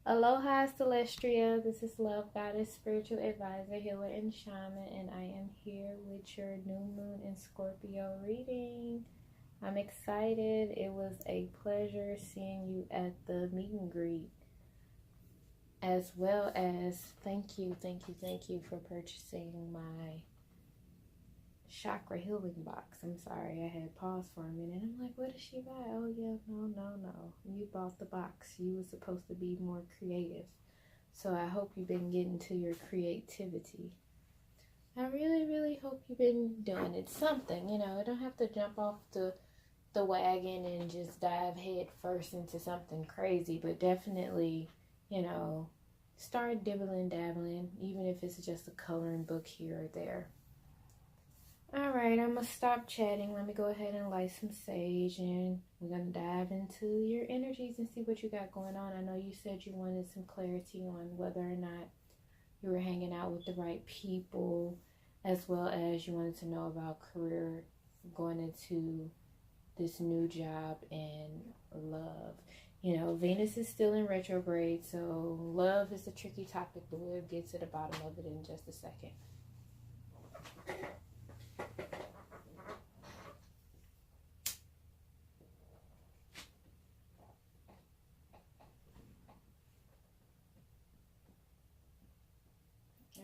Aloha, Celestrea. This is Love Goddess, Spiritual Advisor, Healer, and Shaman, and I am here with your New Moon in Scorpio reading. I'm excited. It was a pleasure seeing you at the meet and greet, as well as thank you for purchasing my chakra healing box. I'm sorry, I had paused for a minute. I'm like, what did she buy? Oh yeah, no. You bought the box. You were supposed to be more creative. So I hope you've been getting to your creativity. I really hope you've been doing it. Something, you don't have to jump off the wagon and just dive head first into something crazy, but definitely, start dibbling dabbling, even if it's just a coloring book here or there. Alright, I'm going to stop chatting. Let me go ahead and light some sage, and we're going to dive into your energies and see what you got going on. I know you said you wanted some clarity on whether or not you were hanging out with the right people, as well as you wanted to know about career, going into this new job, and love. Venus is still in retrograde, so love is a tricky topic, but we'll get to the bottom of it in just a second.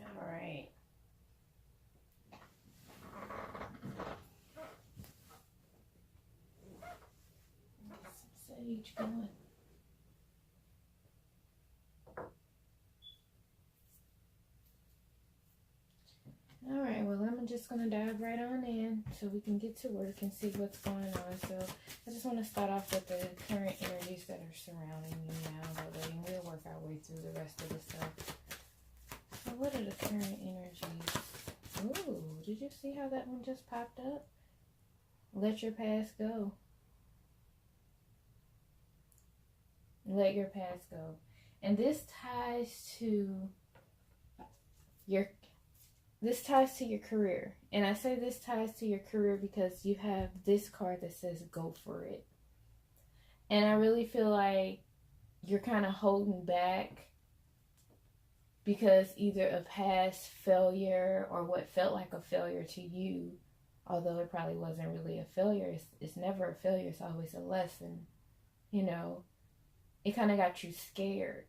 All right. Get some sage going. All right, well, I'm just going to dive right on in so we can get to work and see what's going on. So I just want to start off with the current energies that are surrounding you now. That way we'll work our way through the rest of the stuff. So what are the current energies? Ooh, did you see how that one just popped up? Let your past go. Let your past go. And this ties to your career. And I say this ties to your career because you have this card that says go for it. And I really feel like you're kind of holding back because either a past failure or what felt like a failure to you, although it probably wasn't really a failure. It's never a failure. It's always a lesson. It kind of got you scared.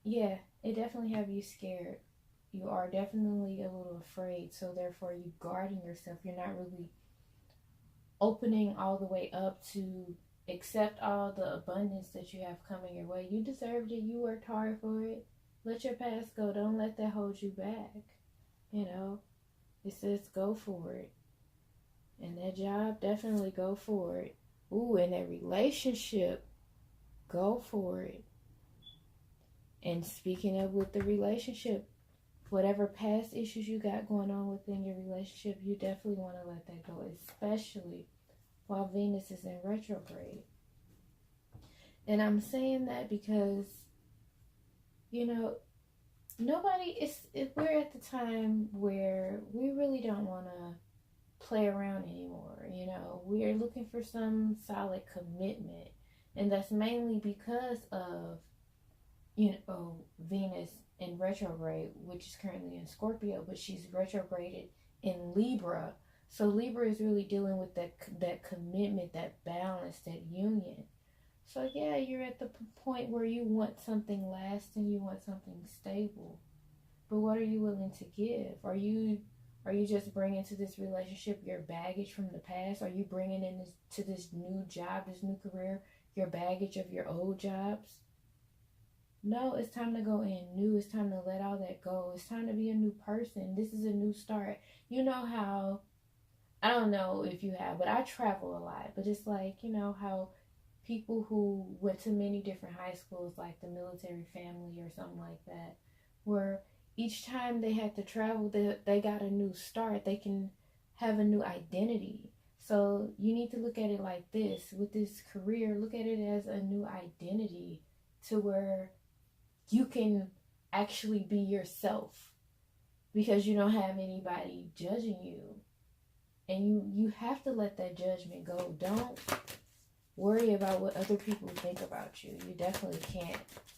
Yeah, it definitely have you scared. You are definitely a little afraid, so therefore you guarding yourself. You're not really opening all the way up to accept all the abundance that you have coming your way. You deserved it. You worked hard for it. Let your past go. Don't let that hold you back. It says go for it. And that job, definitely go for it. Ooh, and that relationship, go for it. And speaking of with the relationship, whatever past issues you got going on within your relationship, you definitely want to let that go, especially while Venus is in retrograde. And I'm saying that because, we're at the time where we really don't want to play around anymore. We're looking for some solid commitment. And that's mainly because of, Venus in retrograde, which is currently in Scorpio, but she's retrograded in Libra. So Libra is really dealing with that commitment, that balance, that union. So yeah, you're at the point where you want something lasting, you want something stable. But what are you willing to give? Are you just bringing to this relationship your baggage from the past? Are you bringing to this new job, this new career, your baggage of your old jobs? No, it's time to go in new. It's time to let all that go. It's time to be a new person. This is a new start. You know how, I don't know if you have, but I travel a lot. But it's like, how people who went to many different high schools, like the military family or something like that, where each time they had to travel, they got a new start. They can have a new identity. So you need to look at it like this. With this career, look at it as a new identity to where you can actually be yourself because you don't have anybody judging you. And you have to let that judgment go. worry about what other people think about you. You definitely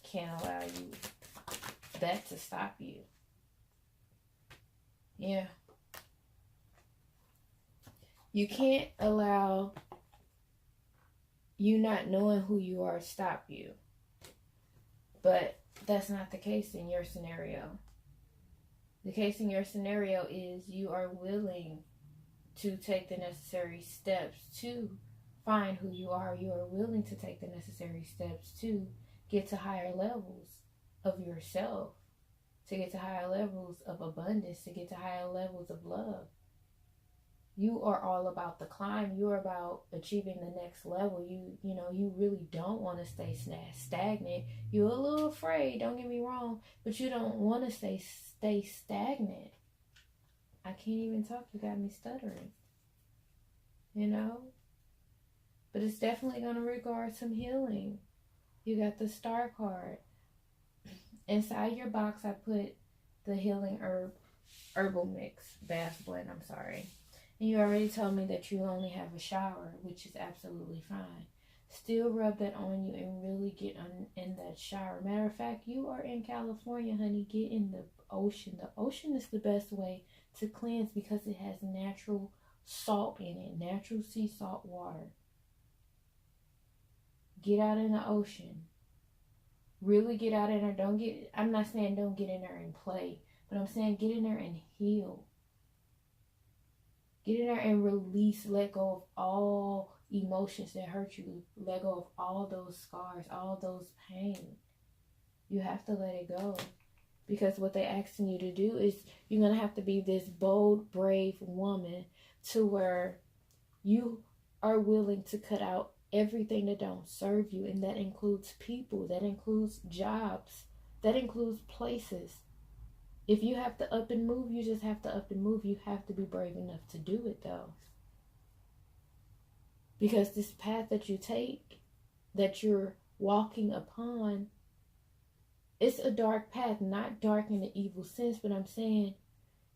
can't allow that to stop you. Yeah. You can't allow you not knowing who you are stop you. But that's not the case in your scenario. The case in your scenario is you are willing to take the necessary steps to find who you are. You are willing to take the necessary steps to get to higher levels of yourself, to get to higher levels of abundance, to get to higher levels of love. You are all about the climb. You're about achieving the next level. You really don't want to stay stagnant. You're a little afraid, don't get me wrong, but you don't want to stay stagnant. I can't even talk. You got me stuttering. But it's definitely going to require some healing. You got the Star card. Inside your box, I put the healing herbal mix, bath blend, I'm sorry. And you already told me that you only have a shower, which is absolutely fine. Still rub that on you and really get in that shower. Matter of fact, you are in California, honey. Get in the ocean. The ocean is the best way to cleanse because it has natural salt in it, natural sea salt water. Get out in the ocean. Really get out in there. I'm not saying don't get in there and play, but I'm saying get in there and heal. Get in there and release, let go of all emotions that hurt you. Let go of all those scars, all those pain. You have to let it go. Because what they're asking you to do is you're going to have to be this bold, brave woman to where you are willing to cut out everything that don't serve you. And that includes people. That includes jobs. That includes places. If you have to up and move, you just have to up and move. You have to be brave enough to do it, though. Because this path that you take, that you're walking upon, it's a dark path. Not dark in the evil sense, but I'm saying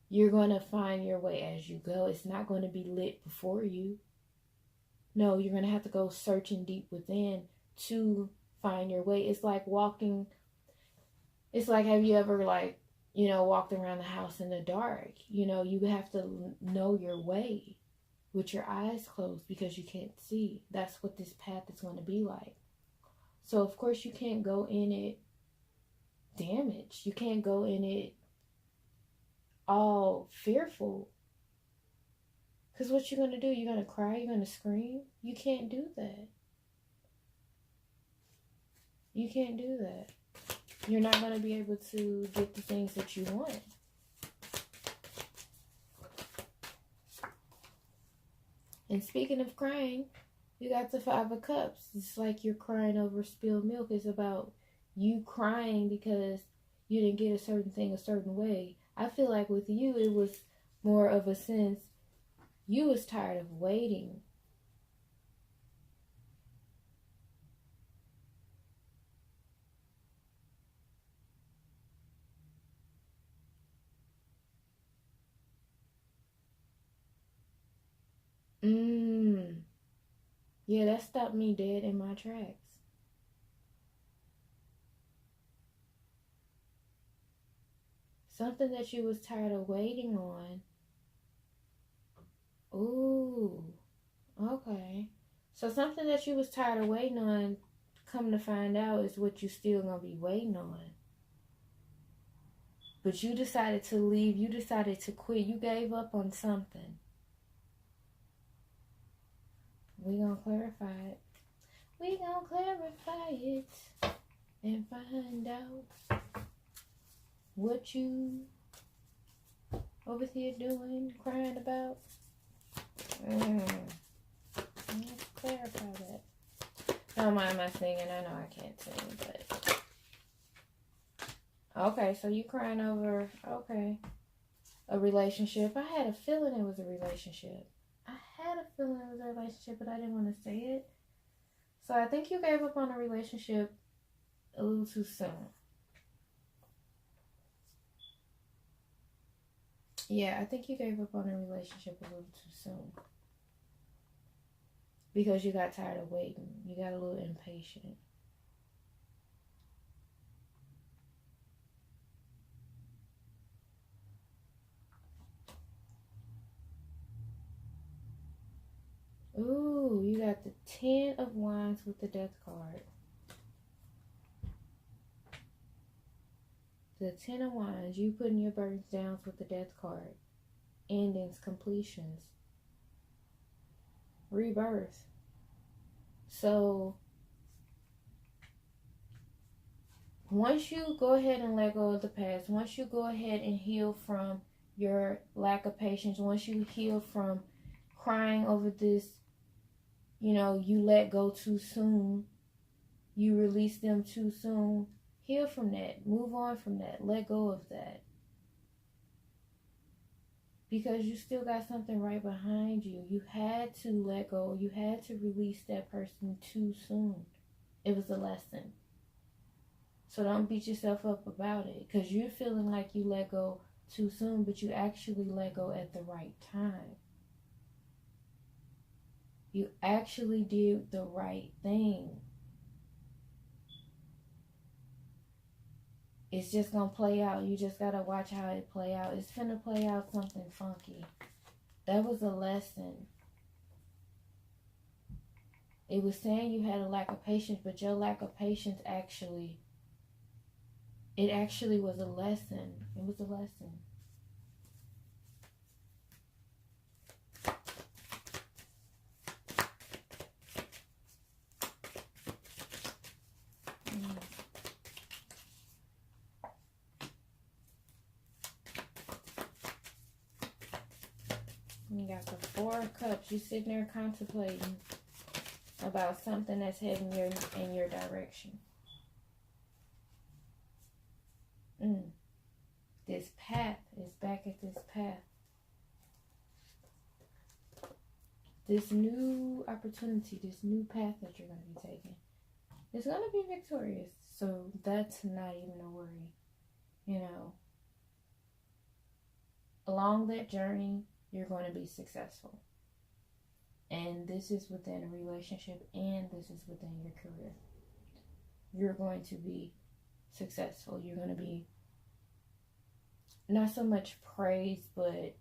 you're going to find your way as you go. It's not going to be lit before you. No, you're going to have to go searching deep within to find your way. It's like walking. It's like, have you ever walked around the house in the dark? You have to know your way with your eyes closed because you can't see. That's what this path is going to be like. So, of course, you can't go in it damaged. You can't go in it all fearful. Because what you're going to do, you're going to cry, you're going to scream. You can't do that. You can't do that. You're not going to be able to get the things that you want. And speaking of crying, you got the 5 of Cups. It's like you're crying over spilled milk. It's about you crying because you didn't get a certain thing a certain way. I feel like with you, it was more of a sense you was tired of waiting. Yeah, that stopped me dead in my tracks. Something that you was tired of waiting on. Ooh, okay. So something that you was tired of waiting on, come to find out, is what you still gonna be waiting on. But you decided to leave. You decided to quit. You gave up on something. We gonna clarify it. We gonna clarify it and find out what you over here doing, crying about. Let's clarify that. Don't mind my singing. I know I can't sing, but okay. So you crying over a relationship. I had a feeling it was a relationship. But I didn't want to say it. So I think you gave up on a relationship a little too soon. Yeah, I think you gave up on a relationship a little too soon. because you got tired of waiting. You got a little impatient. Ooh, you got the 10 of Wands with the Death card. The 10 of Wands, you putting your burdens down with the Death card. Endings, completions, rebirth. So, once you go ahead and let go of the past, once you go ahead and heal from your lack of patience, once you heal from crying over this, you let go too soon, you release them too soon, heal from that, move on from that, let go of that. Because you still got something right behind you. You had to let go, you had to release that person too soon. It was a lesson. So don't beat yourself up about it, because you're feeling like you let go too soon, but you actually let go at the right time. You actually did the right thing. It's just going to play out. You just got to watch how it play out. It's finna play out something funky. That was a lesson. It was saying you had a lack of patience, but your lack of patience actually was a lesson. It was a lesson. You got the 4 of Cups. You sitting there contemplating about something that's heading in your direction. This path is back at this path. This new opportunity, this new path that you're going to be taking, is going to be victorious. So that's not even a worry. Along that journey, you're going to be successful. And this is within a relationship, and this is within your career. You're going to be successful. You're going to be not so much praised, but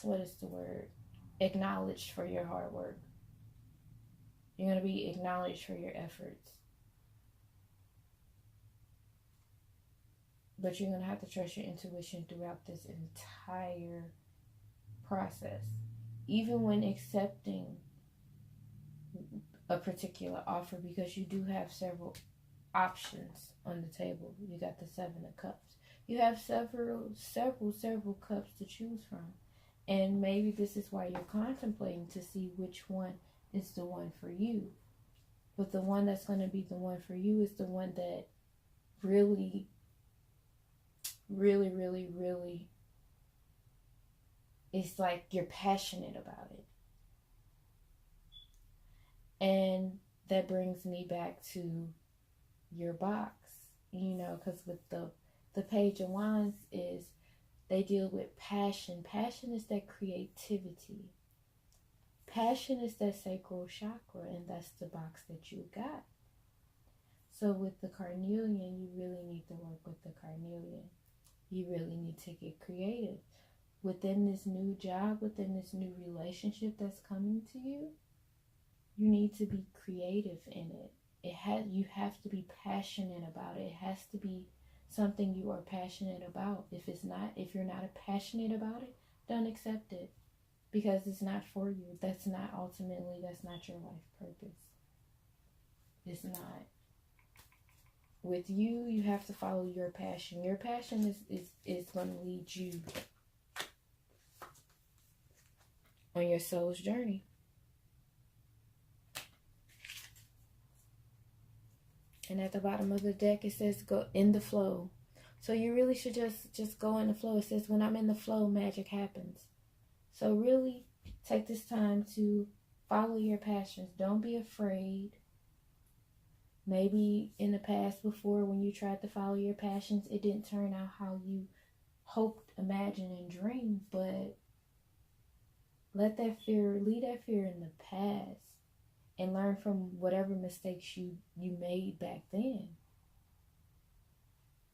what is the word? Acknowledged for your hard work. You're going to be acknowledged for your efforts. But you're going to have to trust your intuition throughout this entire process. Even when accepting a particular offer, because you do have several options on the table. You got the 7 of Cups. You have several cups to choose from. And maybe this is why you're contemplating to see which one is the one for you. But the one that's going to be the one for you is the one that really, really, really, really, it's like you're passionate about it. And that brings me back to your box, because with the Page of Wands is, they deal with passion. Passion is that creativity. Passion is that sacral chakra, and that's the box that you got. So with the carnelian, you really need to work with the carnelian. You really need to get creative. Within this new job, within this new relationship that's coming to you, you need to be creative in it. You have to be passionate about it. It has to be something you are passionate about. If you're not passionate about it, don't accept it, because it's not for you. That's not your life purpose. It's not. With you, you have to follow your passion. Your passion is going to lead you on your soul's journey. And at the bottom of the deck, it says go in the flow. So you really should just go in the flow. It says when I'm in the flow, magic happens. So really take this time to follow your passions. Don't be afraid. Maybe in the past before, when you tried to follow your passions, it didn't turn out how you hoped, imagined, and dreamed. But leave that fear in the past. and learn from whatever mistakes you made back then.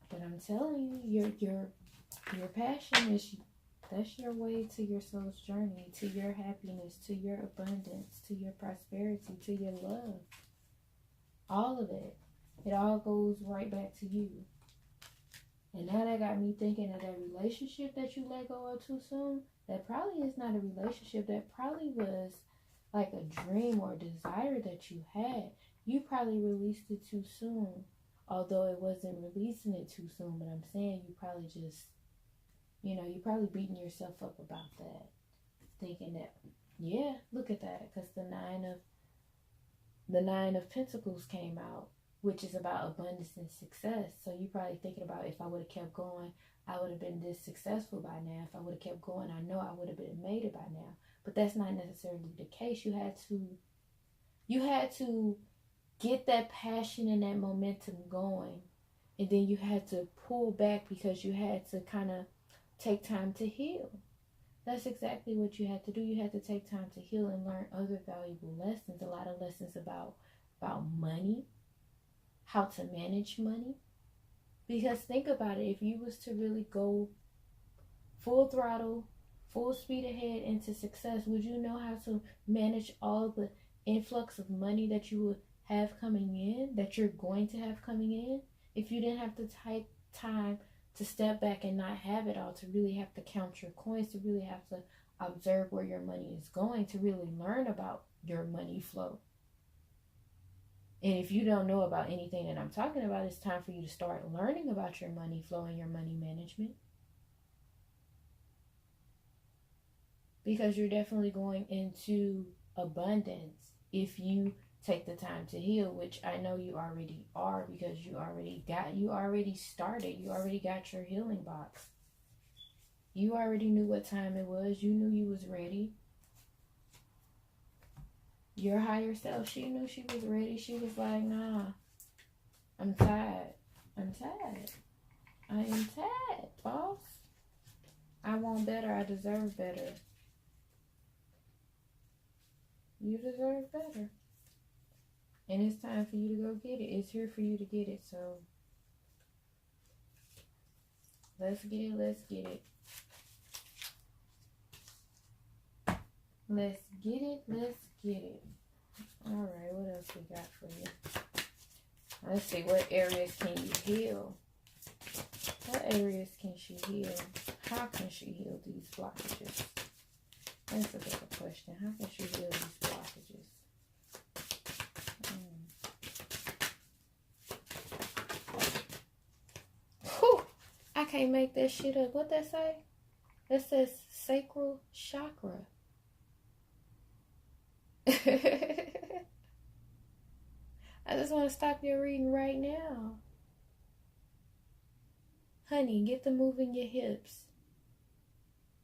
But I'm telling you, your passion is, that's your way to your soul's journey, to your happiness, to your abundance, to your prosperity, to your love. All of it. It all goes right back to you. And now that got me thinking of that relationship that you let go of too soon. That probably is not a relationship. That probably was like a dream or desire that you had. You probably released it too soon. Although it wasn't releasing it too soon. But I'm saying you probably just, you're probably beating yourself up about that. Thinking that, yeah, look at that. Because the Nine of Pentacles came out, which is about abundance and success. So you're probably thinking about, if I would have kept going, I would have been this successful by now. If I would have kept going, I know I would have been made it by now. But that's not necessarily the case. You had to get that passion and that momentum going. And then you had to pull back because you had to kind of take time to heal. That's exactly what you had to do. You had to take time to heal and learn other valuable lessons. A lot of lessons about money, how to manage money. Because think about it, if you was to really go full throttle, full speed ahead into success, would you know how to manage all the influx of money that you would have coming in, that you're going to have coming in? If you didn't have to take time to step back and not have it all, to really have to count your coins, to really have to observe where your money is going, to really learn about your money flow. And if you don't know about anything that I'm talking about, it's time for you to start learning about your money flow and your money management. Because you're definitely going into abundance if you take the time to heal, which I know you already are, because you already started. You already got your healing box. You already knew what time it was. You knew you was ready. Your higher self, she knew she was ready. She was like, nah, I'm tired. I am tired, boss. I want better. I deserve better. You deserve better. And it's time for you to go get it. It's here for you to get it. So let's get it. Let's get it. Let's get it. Let's get it. All right. What else we got for you? Let's see. What areas can you heal? What areas can she heal? How can she heal these blockages? That's a better question. How can she heal these blockages? Whew! I can't make that shit up. What that say? It says sacral chakra. I just want to stop your reading right now. Honey, get to moving your hips.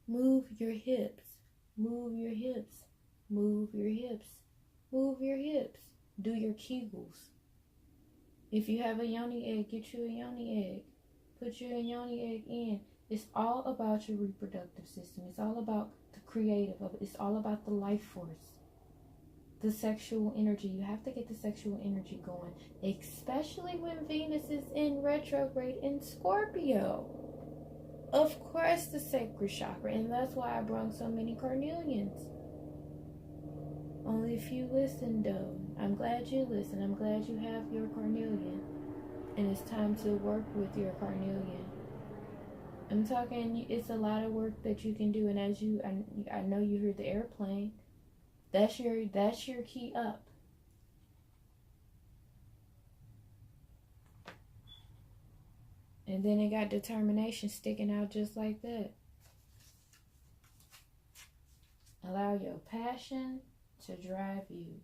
Move your hips. Move your hips. Move your hips. Move your hips. Do your Kegels. If you have a yoni egg, get you a yoni egg. Put your yoni egg in. It's all about your reproductive system. It's all about the creative. It's all about the life force. The sexual energy. You have to get the sexual energy going. Especially when Venus is in retrograde in Scorpio. Of course, the sacral chakra. And that's why I brought so many carnelians. Only a few listen, though. I'm glad you listen. I'm glad you have your carnelian. And it's time to work with your carnelian. I'm talking, it's a lot of work that you can do. And as I know you heard the airplane. That's your key up. And then it got determination sticking out just like that. Allow your passion to drive you.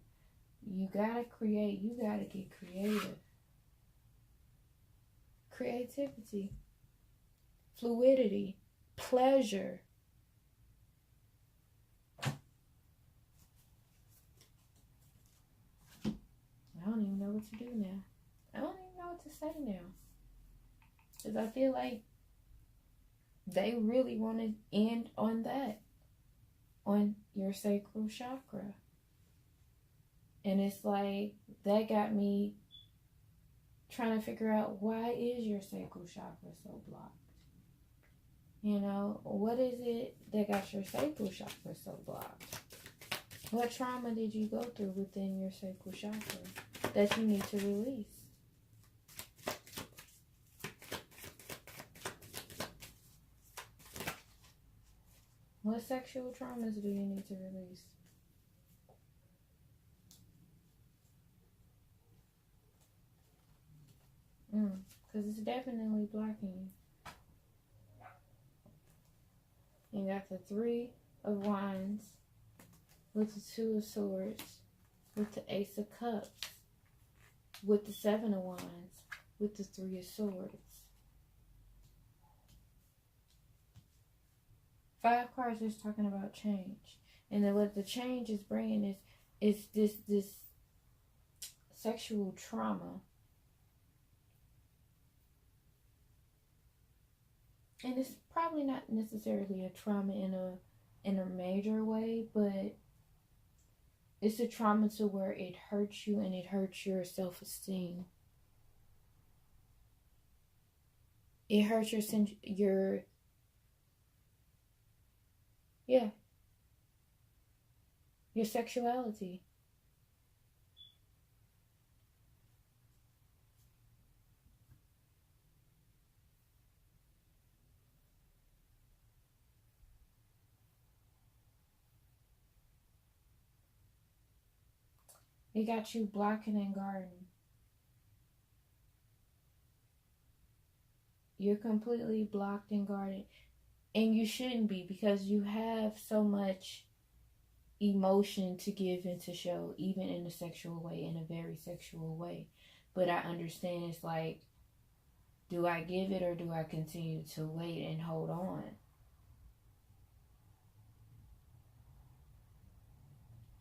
You gotta create. You gotta get creative. Creativity. Fluidity. Pleasure. I don't even know what to do now. I don't even know what to say now. Because I feel like they really want to end on that. On your sacral chakra. And it's like, that got me trying to figure out, why is your sacral chakra so blocked? You know, what is it that got your sacral chakra so blocked? What trauma did you go through within your sacral chakra that you need to release? What sexual traumas do you need to release? Because it's definitely blocking you. You got the 3 of Wands with the 2 of Swords, with the Ace of Cups, with the 7 of Wands, with the 3 of Swords. 5 cards is talking about change. And then what the change is bringing is this sexual trauma. And it's probably not necessarily a trauma in a major way, but it's a trauma to where it hurts you and it hurts your self-esteem. It hurts your sexuality. It got you blocking and guarding. You're completely blocked and guarded. And you shouldn't be, because you have so much emotion to give and to show, even in a sexual way, in a very sexual way. But I understand, it's like, do I give it or do I continue to wait and hold on?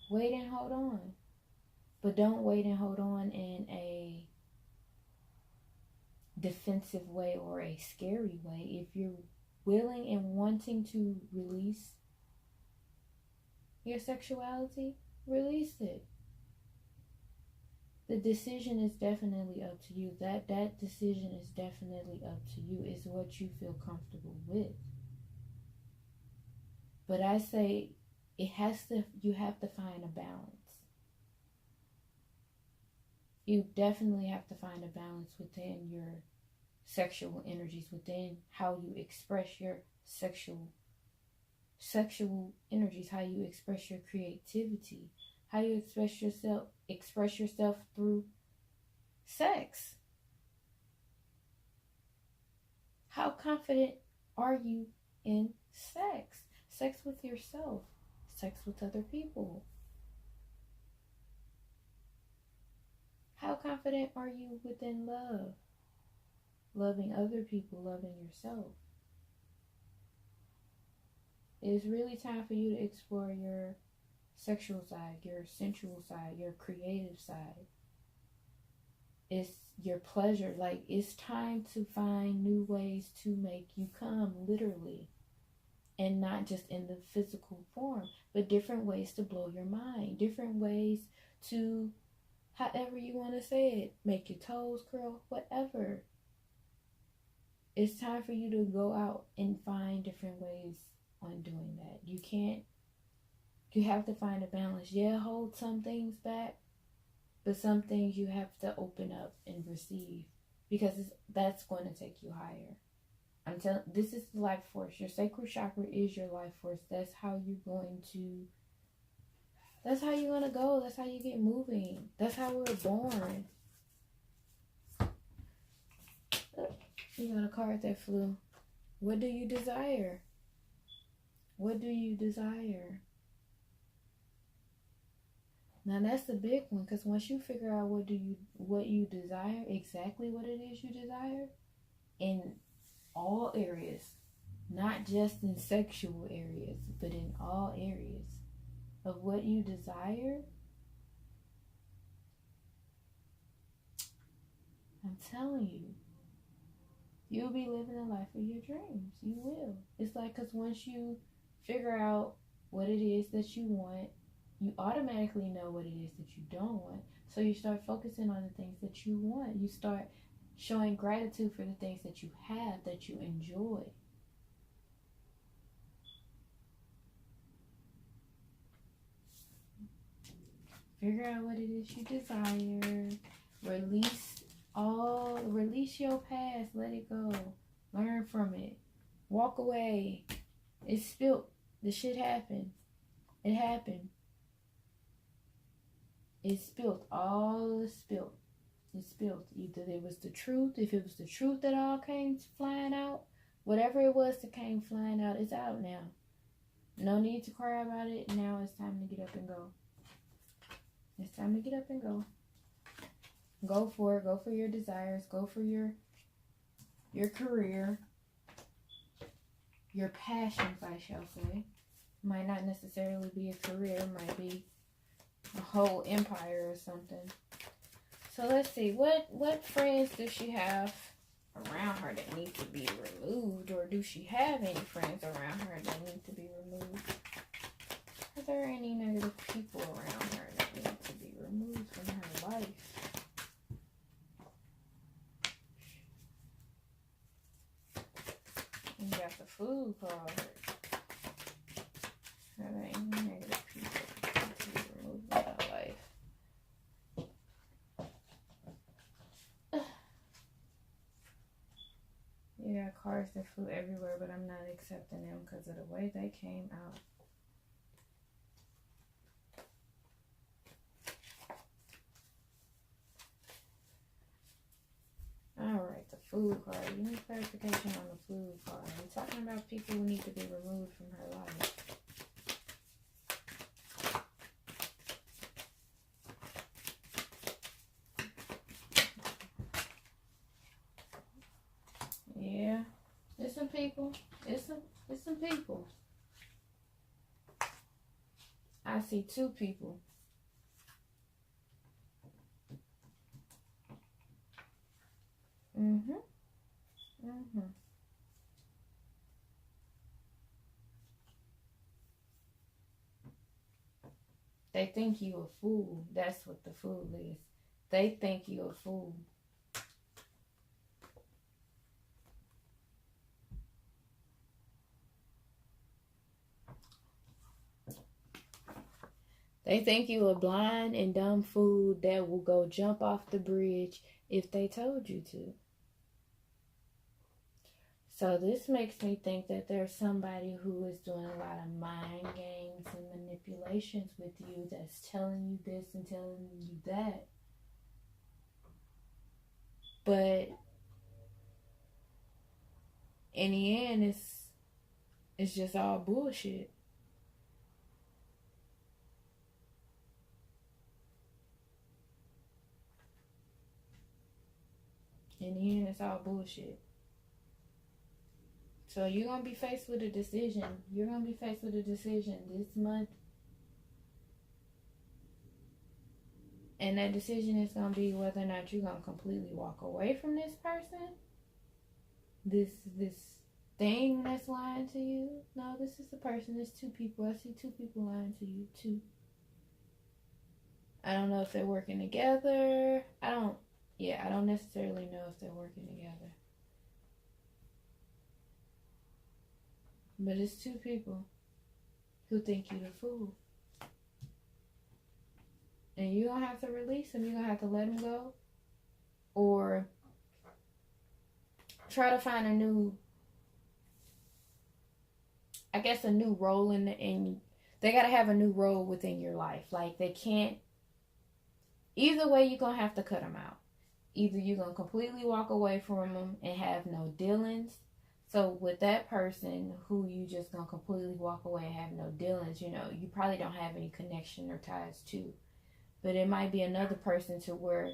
Wait and hold on. But don't wait and hold on in a defensive way or a scary way. If you're willing and wanting to release your sexuality, release it. The decision is definitely up to you. That decision is definitely up to you. It's what you feel comfortable with. But I say you have to find a balance. You definitely have to find a balance within your sexual energies, within how you express your sexual energies, how you express your creativity, how you express yourself through sex. How confident are you in sex? Sex with yourself, sex with other people. How confident are you within love? Loving other people, loving yourself. It is really time for you to explore your sexual side, your sensual side, your creative side. It's your pleasure. Like, it's time to find new ways to make you come, literally. And not just in the physical form, but different ways to blow your mind. Different ways to, however you want to say it, make your toes curl, whatever. It's time for you to go out and find different ways on doing that. You have to find a balance. Yeah, hold some things back, but some things you have to open up and receive, because that's going to take you higher. This is the life force. Your sacral chakra is your life force. That's how you're going to go. That's how you get moving. That's how we're born. You got a card that flew. What do you desire? What do you desire? Now that's the big one, because once you figure out what you desire, exactly what it is you desire, in all areas, not just in sexual areas, but in all areas of what you desire, I'm telling you, you'll be living the life of your dreams. You will. It's like, because once you figure out what it is that you want, you automatically know what it is that you don't want. So you start focusing on the things that you want. You start showing gratitude for the things that you have, that you enjoy. Figure out what it is you desire. Release your past. Let it go. Learn from it. Walk away. It's spilt. The shit happened. It happened. It spilt. All is spilt. It spilt. Either it was the truth. If it was the truth that all came flying out, whatever it was that came flying out, it's out now. No need to cry about it. Now it's time to get up and go. It's time to get up and go. Go for it. Go for your desires. Go for your career. Your passions, I shall say. Might not necessarily be a career. Might be a whole empire or something. So let's see. What friends does she have around her that need to be removed? Or do she have any friends around her that need to be removed? Are there any negative people around her that need to be removed from her life? You got the Fool card. Are there any negative people that need to be removed from her life? You got cards that flew everywhere, but I'm not accepting them because of the way they came out. Alright, the Fool card. You need clarification on the Fool card. We're talking about people who need to be removed from her life. Yeah. There's some people. It's some people. I see two people. They think you a fool. That's what the Fool is. They think you a fool. They think you a blind and dumb fool that will go jump off the bridge if they told you to. So this makes me think that there's somebody who is doing a lot of mind games and manipulations with you, that's telling you this and telling you that. But in the end, it's just all bullshit. In the end, it's all bullshit. So you're going to be faced with a decision. You're going to be faced with a decision this month. And that decision is going to be whether or not you're going to completely walk away from this person. This thing that's lying to you. No, this is the person. There's two people. I see two people lying to you. Two. I don't know if they're working together. I don't necessarily know if they're working together. But it's two people who think you the fool. And you're going to have to release them. You're going to have to let them go. Or try to find a new role in they got to have a new role within your life. Like they can't, either way you're going to have to cut them out. Either you're going to completely walk away from them and have no dealings. So with that person who you just going to completely walk away and have no dealings, you probably don't have any connection or ties to. But it might be another person to where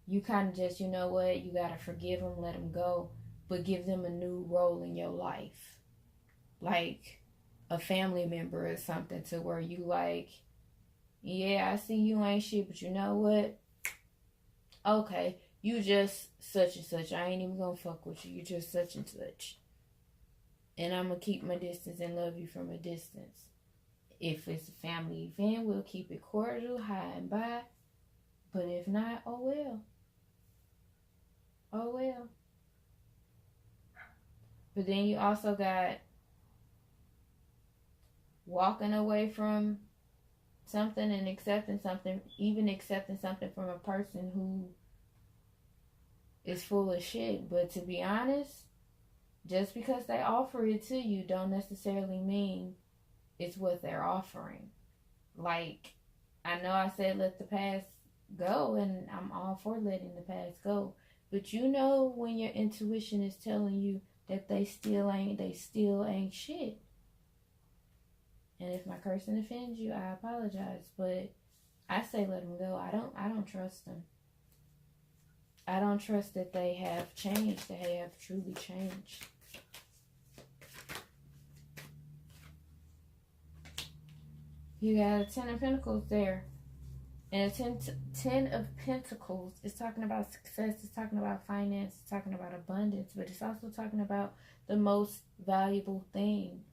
you kind of just, you know what, you got to forgive them, let them go, but give them a new role in your life. Like a family member or something, to where you like, yeah, I see you ain't shit, but you know what? Okay, you just such and such. I ain't even gonna fuck with you. You just such and such. And I'm gonna keep my distance and love you from a distance. If it's a family event, we'll keep it cordial, high and by. But if not, oh well. Oh well. But then you also got walking away from something and accepting something, even accepting something from a person who is full of shit. But to be honest, just because they offer it to you don't necessarily mean it's what they're offering. Like, I know I said let the past go, and I'm all for letting the past go. But you know when your intuition is telling you that they still ain't shit. And if my cursing offends you, I apologize. But I say let them go. I don't trust them. I don't trust that they have changed, that they have truly changed. You got a 10 of Pentacles there. And a 10 of Pentacles is talking about success. It's talking about finance. It's talking about abundance. But it's also talking about the most valuable thing.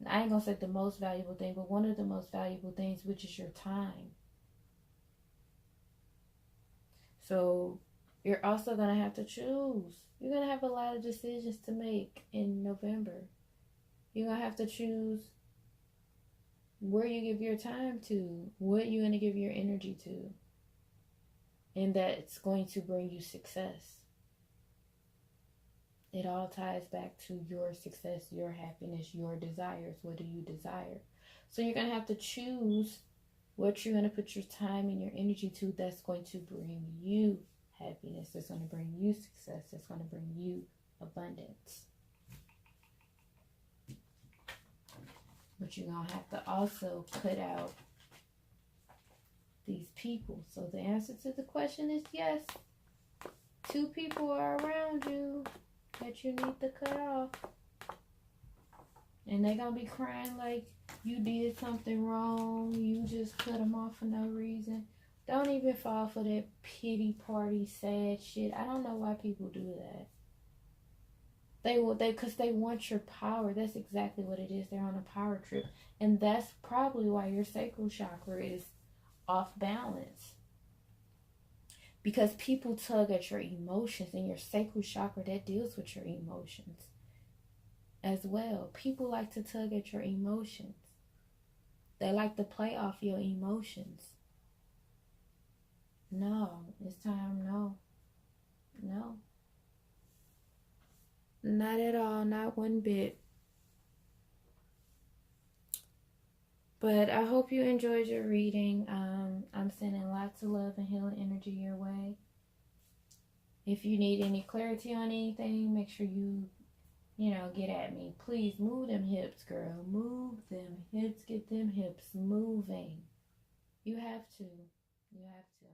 I ain't going to say the most valuable thing, but one of the most valuable things, which is your time. So you're also going to have to choose. You're going to have a lot of decisions to make in November. You're going to have to choose where you give your time to, what you're going to give your energy to. And that's going to bring you success. It all ties back to your success, your happiness, your desires. What do you desire? So you're going to have to choose what you're going to put your time and your energy to that's going to bring you happiness, that's going to bring you success, that's going to bring you abundance. But you're going to have to also cut out these people. So the answer to the question is yes. 2 people are around you that you need to cut off. And they're going to be crying like you did something wrong. You just cut them off for no reason. Don't even fall for that pity party, sad shit. I don't know why people do that. Because they want your power. That's exactly what it is. They're on a power trip. And that's probably why your sacral chakra is off balance. Because people tug at your emotions, and your sacral chakra, that deals with your emotions as well. People like to tug at your emotions. They like to play off your emotions. No, it's time, no. No. Not at all, not one bit. But I hope you enjoyed your reading. I'm sending lots of love and healing energy your way. If you need any clarity on anything, make sure you get at me. Please move them hips, girl. Move them hips. Get them hips moving. You have to. You have to.